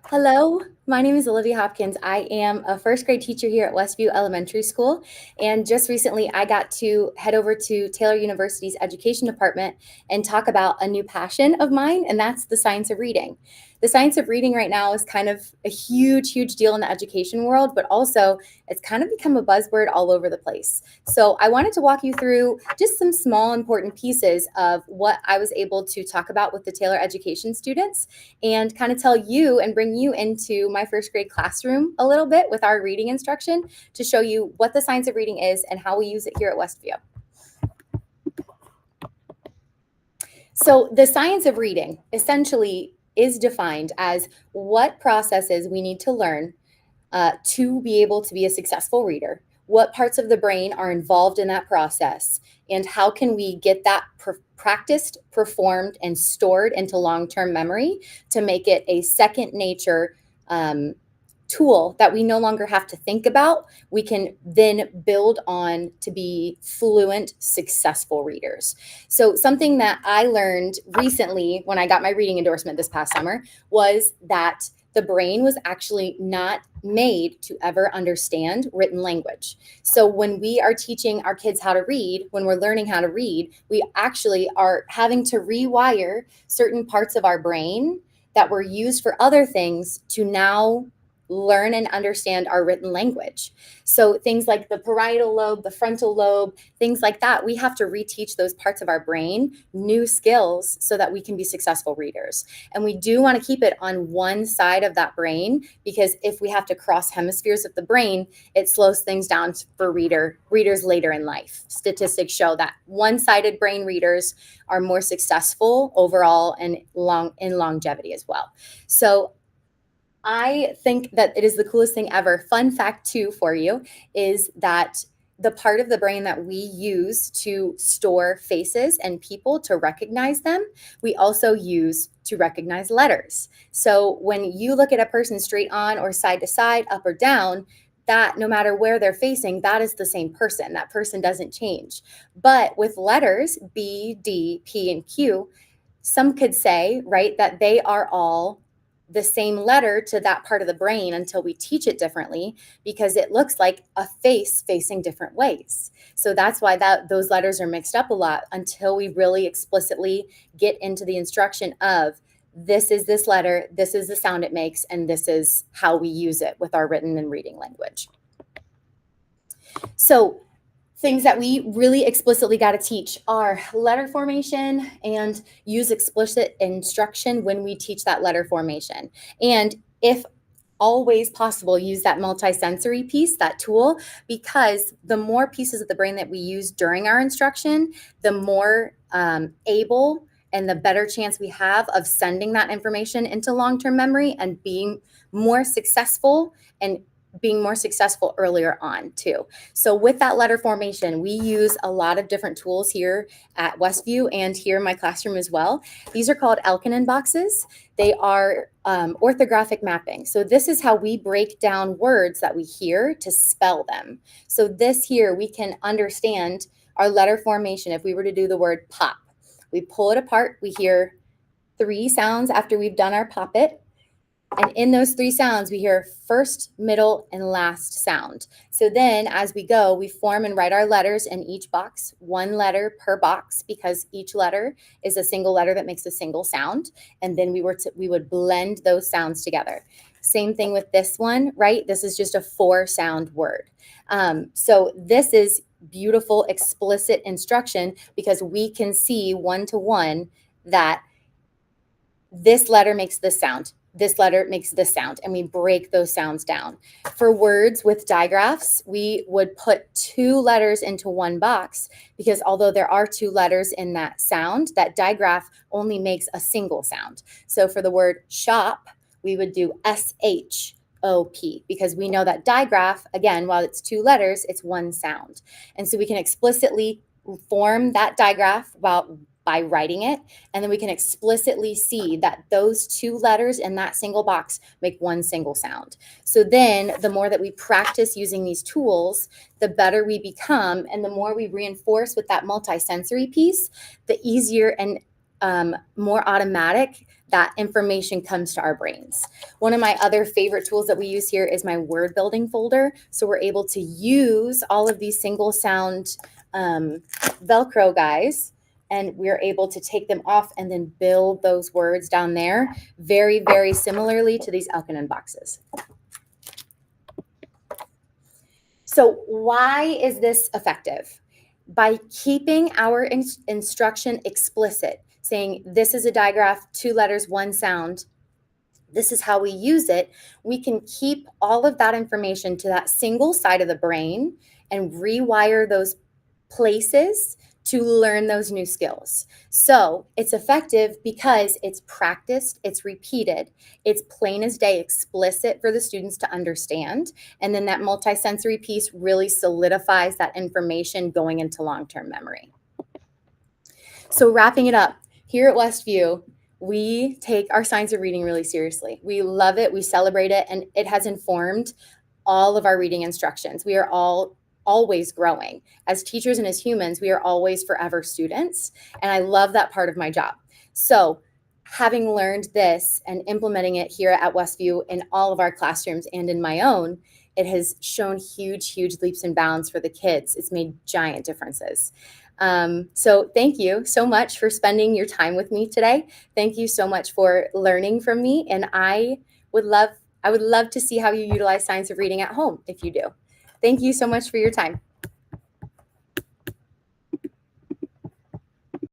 Hello, my name is Olivia Hopkins. I am a first grade teacher here at Westview Elementary School. And just recently, I got to head over to Taylor University's education department and talk about a new passion of mine, and that's the science of reading. The science of reading right now is kind of a huge, huge deal in the education world, but also it's kind of become a buzzword all over the place. So I wanted to walk you through just some small, important pieces of what I was able to talk about with the Taylor education students and kind of tell you and bring you into my first grade classroom a little bit with our reading instruction to show you what the science of reading is and how we use it here at Westview. So the science of reading essentially is defined as what processes we need to learn to be able to be a successful reader, what parts of the brain are involved in that process, and how can we get that practiced, performed, and stored into long-term memory to make it a second nature tool that we no longer have to think about. We can then build on to be fluent, successful readers. So something that I learned recently when I got my reading endorsement this past summer was that the brain was actually not made to ever understand written language. So when we are teaching our kids how to read, when we're learning how to read, we actually are having to rewire certain parts of our brain that were used for other things to now learn and understand our written language. So things like the parietal lobe, the frontal lobe, things like that, we have to reteach those parts of our brain new skills so that we can be successful readers. And we do want to keep it on one side of that brain because if we have to cross hemispheres of the brain, it slows things down for readers later in life. Statistics show that one-sided brain readers are more successful overall and in longevity as well. So I think that it is the coolest thing ever. Fun fact, too, for you is that the part of the brain that we use to store faces and people to recognize them, we also use to recognize letters. So when you look at a person straight on or side to side, up or down, that no matter where they're facing, that is the same person. That person doesn't change. But with letters, B, D, P, and Q, some could say, right, that they are all the same letter to that part of the brain until we teach it differently because it looks like a face facing different ways. So that's why those letters are mixed up a lot until we really explicitly get into the instruction of this is this letter, this is the sound it makes, and this is how we use it with our written and reading language. So things that we really explicitly got to teach are letter formation and use explicit instruction when we teach that letter formation. And if always possible, use that multisensory piece, that tool, because the more pieces of the brain that we use during our instruction, the more able and the better chance we have of sending that information into long-term memory and being more successful and being more successful earlier on too. So with that letter formation, we use a lot of different tools here at Westview and here in my classroom as well. These are called Elkinen boxes. They are orthographic mapping. So this is how we break down words that we hear to spell them. So this here, we can understand our letter formation. If we were to do the word pop, we pull it apart. We hear 3 sounds after we've done our pop it. And in those 3 sounds, we hear first, middle, and last sound. So then as we go, we form and write our letters in each box, 1 letter per box, because each letter is a single letter that makes a single sound. And then we would blend those sounds together. Same thing with this one, right? This is just a 4-sound word. So this is beautiful, explicit instruction because we can see one-to-one that this letter makes this sound. This letter makes this sound, and we break those sounds down. For words with digraphs, we would put 2 letters into 1 box because although there are 2 letters in that sound, that digraph only makes a single sound. So for the word shop, we would do S-H-O-P because we know that digraph, again, while it's 2 letters, it's 1 sound. And so we can explicitly form that digraph by writing it, and then we can explicitly see that those 2 letters in that single box make 1 single sound. So then the more that we practice using these tools, the better we become, and the more we reinforce with that multisensory piece, the easier and more automatic that information comes to our brains. One of my other favorite tools that we use here is my word building folder. So we're able to use all of these single sound Velcro guys, and we're able to take them off and then build those words down there very, very similarly to these Elkinen boxes. So why is this effective? By keeping our instruction explicit, saying this is a digraph, 2 letters, 1 sound, this is how we use it, we can keep all of that information to that single side of the brain and rewire those places to learn those new skills. So it's effective because it's practiced, it's repeated, it's plain as day, explicit for the students to understand. And then that multisensory piece really solidifies that information going into long-term memory. So wrapping it up, here at Westview, we take our science of reading really seriously. We love it, we celebrate it, and it has informed all of our reading instructions. We are always growing. As teachers and as humans, we are always forever students, and I love that part of my job. So having learned this and implementing it here at Westview in all of our classrooms and in my own, it has shown huge, huge leaps and bounds for the kids. It's made giant differences. So thank you so much for spending your time with me today. Thank you so much for learning from me. And I would love to see how you utilize science of reading at home if you do. Thank you so much for your time.